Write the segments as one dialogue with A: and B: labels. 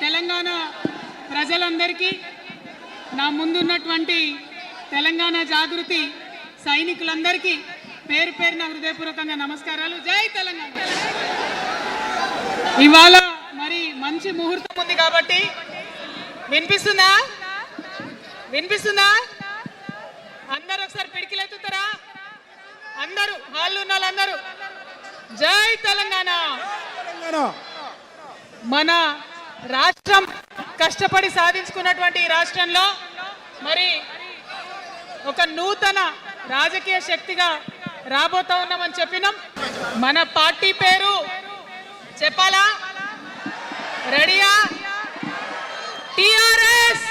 A: తెలంగాణ ప్రజలందరికీ నా ముందున్నటువంటి తెలంగాణ జాగృతి సైనికులందరికీ పేరు పేరున హృదయపూర్వకంగా నమస్కారాలు. జై తెలంగాణ. ఇవాళ మరి మంచి ముహూర్తం ఉంది కాబట్టి వినిపిస్తుందా? అందరూ ఒకసారి పిడికిలెత్తుతారా? అందరూ హాల్లో ఉన్న వాళ్ళందరూ జై తెలంగాణ. మన రాష్ట్రం కష్టపడి సాధించుకున్నటువంటి ఈ రాష్ట్రంలో మరి ఒక నూతన రాజకీయ శక్తిగా రాబోతా ఉన్నామని చెప్పినాం. మన పార్టీ పేరు చెప్పాలా? రెడీయా? టిఆర్ఎస్.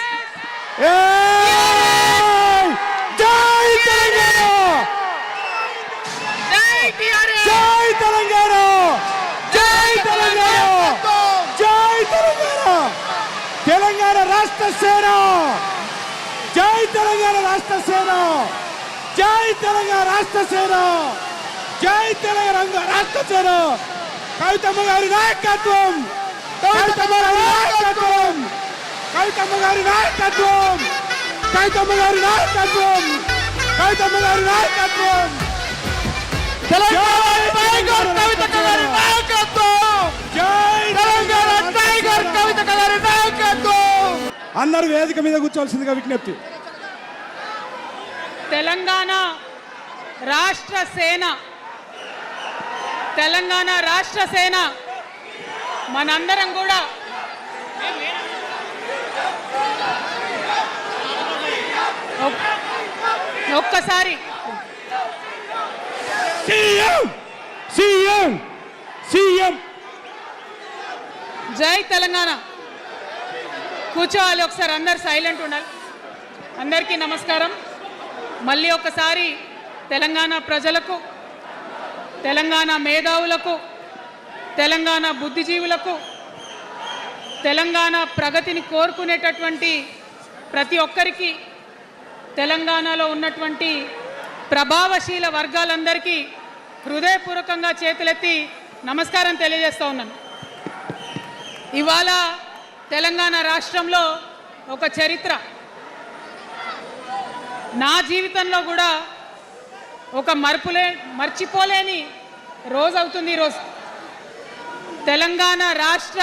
B: జై తెలంగాణ.
A: జై టిఆర్ఎస్.
B: జై తెలంగాణ. జై తెలంగాణ. జై తెలంగాణ. తెలంగాణ రాష్ట్ర సేన. జై తెలంగాణ రాష్ట్ర సేన. జై తెలంగాణ రాష్ట్ర సేన. జై తెలంగాణ రాష్ట్ర సేన. కవితమ్మ గారి నాయకత్వం. కవితమ్మ గారి నాయకత్వం. కవితమ్మ గారి నాయకత్వం. కవితమ్మ గారి నాయకత్వం. కవితమ్మ గారి నాయకత్వం. తెలంగాణ టైగర్ కవితమ్మ గారి నాయకత్వం. జై తెలంగాణ టైగర్ కవితమ్మ గారి నాయకత్వం. అందరూ వేదిక మీద కూర్చోవలసిందిగా విజ్ఞప్తి.
A: తెలంగాణ రాష్ట్ర సేన, తెలంగాణ రాష్ట్ర సేన మనందరం కూడా ఒక్కసారి
B: సీఎం
A: జై తెలంగాణ కూర్చోవాలి. ఒకసారి అందరు సైలెంట్ ఉండాలి. అందరికీ నమస్కారం. మళ్ళీ ఒకసారి తెలంగాణ ప్రజలకు, తెలంగాణ మేధావులకు, తెలంగాణ బుద్ధిజీవులకు, తెలంగాణ ప్రగతిని కోరుకునేటటువంటి ప్రతి ఒక్కరికి, తెలంగాణలో ఉన్నటువంటి ప్రభావశీల వర్గాలందరికీ హృదయపూర్వకంగా చేతులెత్తి నమస్కారం తెలియజేస్తూ ఉన్నాను. ఇవాళ తెలంగాణ రాష్ట్రంలో ఒక చరిత్ర, నా జీవితంలో కూడా ఒక మర్చిపోలేని రోజు అవుతుంది ఈరోజు. తెలంగాణ రాష్ట్ర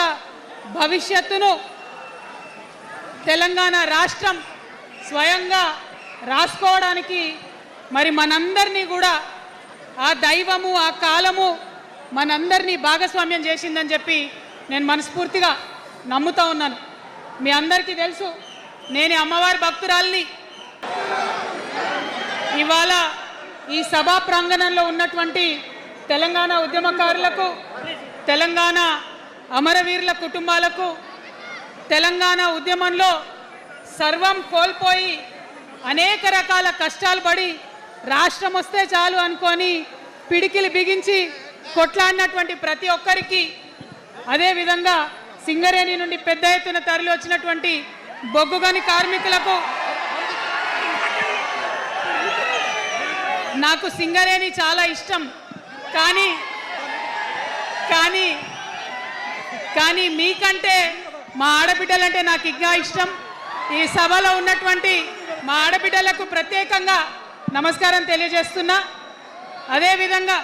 A: భవిష్యత్తును తెలంగాణ రాష్ట్రం స్వయంగా రాసుకోవడానికి మరి మనందరినీ కూడా ఆ దైవము, ఆ కాలము మనందరినీ భాగస్వామ్యం చేసిందని చెప్పి నేను మనస్ఫూర్తిగా నమ్ముతూ ఉన్నాను. మీ అందరికీ తెలుసు, నేను అమ్మవారి భక్తురాల్ని. ఇవాళ ఈ సభా ప్రాంగణంలో ఉన్నటువంటి తెలంగాణ ఉద్యమకారులకు, తెలంగాణ అమరవీరుల కుటుంబాలకు, తెలంగాణ ఉద్యమంలో సర్వం కోల్పోయి అనేక రకాల కష్టాలు పడి రాష్ట్రం వస్తే చాలు అనుకొని పిడికిలు బిగించి కొట్లాడినటువంటి ప్రతి ఒక్కరికి, అదేవిధంగా సింగరేణి నుండి పెద్ద ఎత్తున తరలి వచ్చినటువంటి బొగ్గుగని కార్మికులకు, నాకు సింగరేణి చాలా ఇష్టం, కానీ మీకంటే మా ఆడబిడ్డలంటే నాకు ఇంకా ఇష్టం. ఈ సభలో ఉన్నటువంటి మా ఆడబిడ్డలకు ప్రత్యేకంగా నమస్కారం తెలియజేస్తున్నా. అదేవిధంగా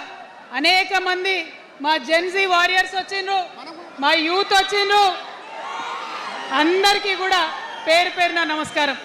A: అనేక మంది మా జెన్జీ వారియర్స్ వచ్చిండ్రు, మా యూత్ వచ్చిండ్రు, అందరికీ కూడా పేరు పేరున నమస్కారం.